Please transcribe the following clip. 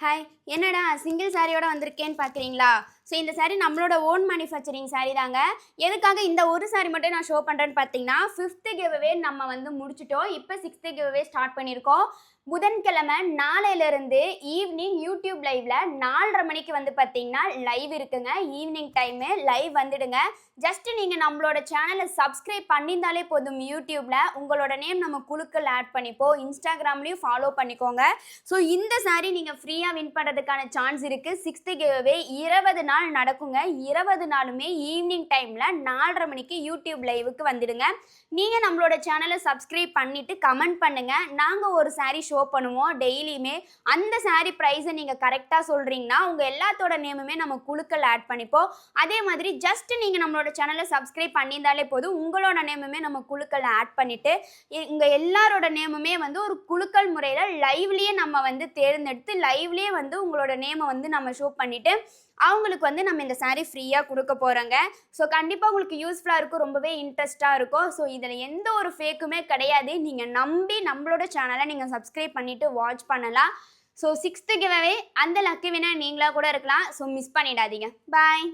Hi என்னடா single சாரியோட வந்திருக்கேன்னு பார்க்குறீங்களா? ஸோ இந்த சாரி நம்மளோட ஓன் மேனுஃபேக்சரிங் சாரி தாங்க. எதுக்காக இந்த ஒரு சாரி மட்டும் நான் ஷோ பண்ணுறேன்னு பார்த்தீங்கன்னா, 5th கிவ்அவே நம்ம வந்து முடிச்சிட்டோம். இப்போ 6th கிவ்அவே ஸ்டார்ட் பண்ணியிருக்கோம். புதன்கிழமை நாளையிலேருந்து ஈவினிங் யூடியூப் லைவ்ல 4:30 மணிக்கு வந்து பார்த்தீங்கன்னா லைவ் இருக்குங்க. ஈவினிங் டைமு லைவ் வந்துடுங்க. ஜஸ்ட் நீங்கள் நம்மளோட சேனலை சப்ஸ்கிரைப் பண்ணியிருந்தாலே போதும். யூடியூப்ல உங்களோட நேம் நம்ம குழுக்கள் ஆட் பண்ணிப்போம். இன்ஸ்டாகிராம்லேயும் ஃபாலோ பண்ணிக்கோங்க. ஸோ இந்த சாரி நீங்கள் ஃப்ரீயாக வின் பண்ணுறதுக்கான சான்ஸ் இருக்குது. 6th கிவ்அவே 20 நாள் நடக்குங்க. 20 நாளுமே ஈவினிங் டைமில் 4:30 மணிக்கு யூடியூப் லைவுக்கு வந்துடுங்க. நீங்கள் நம்மளோட சேனலை சப்ஸ்கிரைப் பண்ணிவிட்டு கமெண்ட் பண்ணுங்கள். நாங்கள் ஒரு சாரி ஷோ பண்ணுவோம் டெய்லியுமே. அந்த சாரி ப்ரைஸை நீங்கள் கரெக்டாக சொல்கிறீங்கன்னா உங்கள் எல்லாத்தோட நேமுமே நம்ம குழுக்கள் ஆட் பண்ணிப்போம். அதே மாதிரி ஜஸ்ட் நீங்கள் நம்மளோட சேனலை சப்ஸ்கிரைப் பண்ணியிருந்தாலே போதும். உங்களோட நேமுமே நம்ம குழுக்கள் ஆட் பண்ணிவிட்டு உங்கள் எல்லாரோட நேமுமே வந்து ஒரு குழுக்கள் முறையில் லைவ்லேயே நம்ம வந்து தேர்ந்தெடுத்து லைவ்லேயே வந்து உங்களோட நேமை வந்து நம்ம ஷோ பண்ணிவிட்டு அவங்களுக்கு வந்து நம்ம இந்த சாரீ ஃப்ரீயாக கொடுக்க போகிறோங்க. ஸோ கண்டிப்பாக உங்களுக்கு யூஸ்ஃபுல்லாக இருக்கும், ரொம்பவே இன்ட்ரெஸ்ட்டாக இருக்கும். ஸோ இதில் எந்த ஒரு ஃபேக்குமே கிடையாது. நீங்கள் நம்பி நம்மளோட சேனலை நீங்கள் சப்ஸ்கிரைப் பண்ணிவிட்டு வாட்ச் பண்ணலாம். ஸோ 6th கிவ்அவே அந்த லக்கி வினர் நீங்களாக கூட இருக்கலாம். ஸோ மிஸ் பண்ணிடாதீங்க. பாய்.